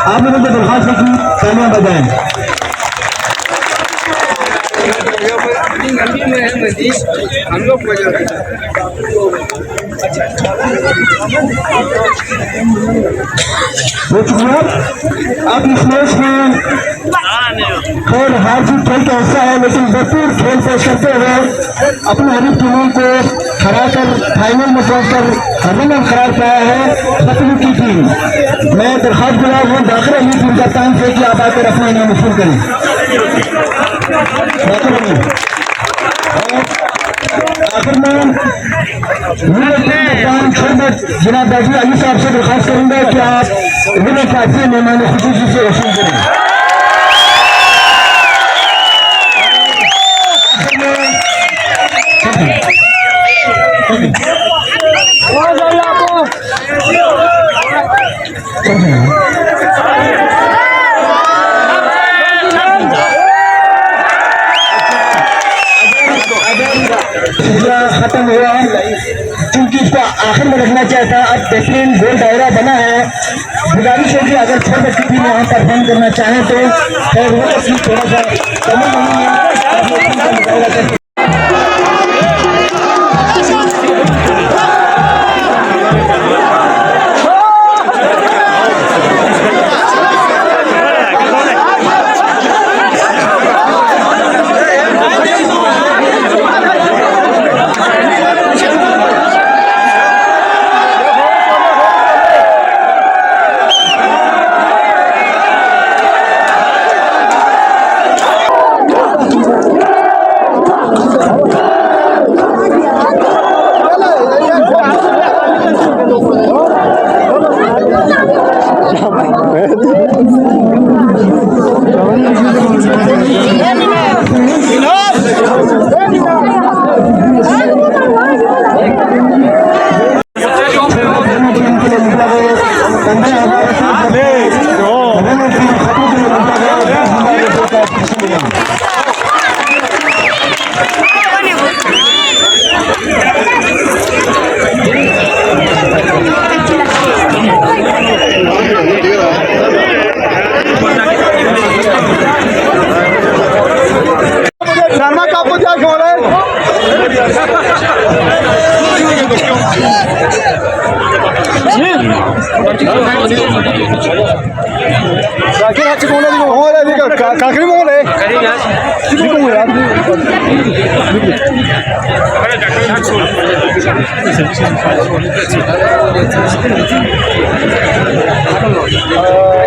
आप लोगों को दरख्वास्त है कि तालियां बजाएं। हम लोग अब इस मैच में खेल हार जीत खेल का हिस्सा है, लेकिन भरपूर खेल पेश करते हुए अपनी हरीफ टीमों को हराकर फाइनल में पहुंचकर रनर करार पाया है सतलुज की टीम। मैं दरख्वास्त गुजार हूँ दाखिल अली टीम का टाइम से कि आप आकर अपना इनाम वसूल करें। आखिर में जनाब दाजी अली साहब से दरख्वास्त करूंगा कि आप विनर प्राइज मेहमान खुसूसी से वसूल करें। खत्म हुआ क्योंकि इसको आखिर में रखना चाहिए था। अब बेहतरीन गोल दायरा बना है। गुजारिश है कि अगर 6 बच्चे टीम यहाँ पर रन करना चाहें तो थोड़ा सा कमी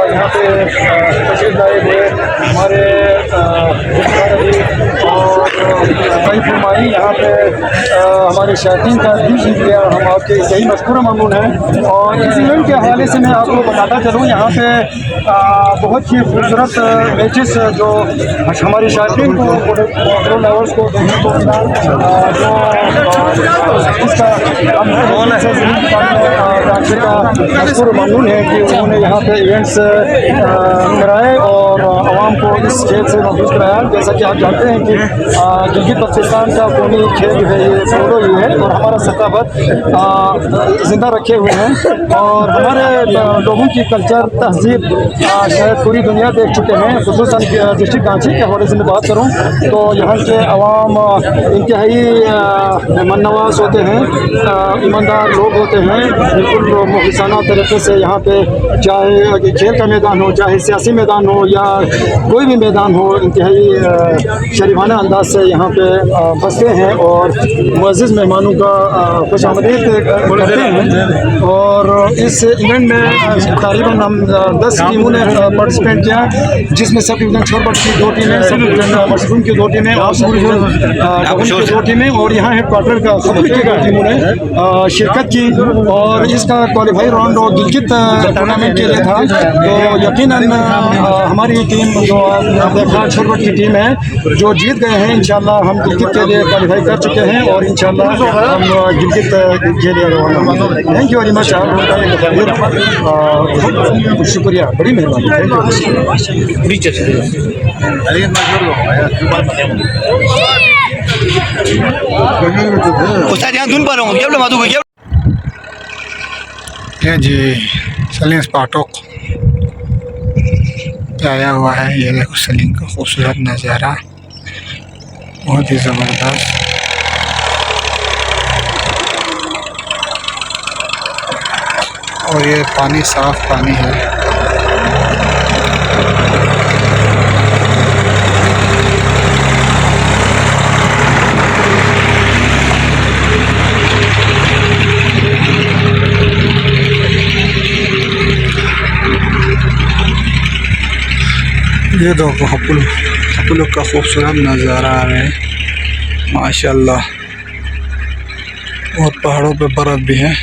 यहाँ पे तशरीफ लाए हुए हमारे यहाँ पे हमारे शायकीन का दिल जीत गया। हम आपके यही मशकूर ममनून हैं। और इस इवेंट के हवाले से मैं आपको बताता चलूँ, यहाँ पे बहुत ही खूबसूरत मैचेस जो हमारे शायकीन को प्रो लवर्स को देखने को मिला। जो इसका राज्य का मशकूर ममनून है कि उन्होंने यहाँ पे इवेंट्स कराए और आवाम को इस खेल से महफूज कराया। जैसा कि आप जानते हैं कि गिलगित बल्तिस्तान का कौमी खेल है ये पोलो ही है और हमारा सकाफत जिंदा रखे हुए हैं। और हमारे लोगों की कल्चर तहजीब शायद पूरी दुनिया देख चुके हैं। खुसूसन डिस्ट्रिक्ट रांची के हवाले से मैं बात करूँ तो यहाँ के अवाम इंतहाई मेहमान नवाज होते हैं, ईमानदार लोग होते हैं। बिल्कुल मुखलिसाना तरीके से यहाँ पे चाहे खेल का मैदान हो, चाहे सियासी मैदान हो या कोई भी मैदान हो, इंतहाई शरीफाना अंदाज से यहाँ पे बसते हैं और मुअज़्ज़िज़ मेहमानों का खुशामदीद करते हैं। और इस इवेंट में तकरीबन हम 10 टीमों ने पार्टिसिपेट किया, जिसमें सब डिवीज़न छोरबट की 2 टीमें, सब डिवीज़न मशरूम की 2 टीमें और की 2 टीमें और यहाँ हेड क्वार्टर का खबर की 2 टीमों ने शिरकत की। और इसका क्वालिफाई राउंड और गिलगित टूर्नामेंट के लिए था। तो यकीनन हमारी टीम जो देखा छोरबट की टीम है जो जीत गए हैं। इंशाल्लाह हम गिलगित के लिए क्वालिफाई कर चुके हैं और इंशाल्लाह हम गिलगित के लिए रवाना। Thank you very much. शुक्रिया, बड़ी मेहरबानी। थैंक यू जी। चलिए स्पाटोक आया हुआ है। ये देखो सलीम का खूबसूरत नज़ारा, बहुत ही ज़बरदस्त। और ये पानी साफ पानी है। ये देखो हपुल का खूबसूरत नज़ारा है माशाल्लाह। और पहाड़ों पे बर्फ़ भी है।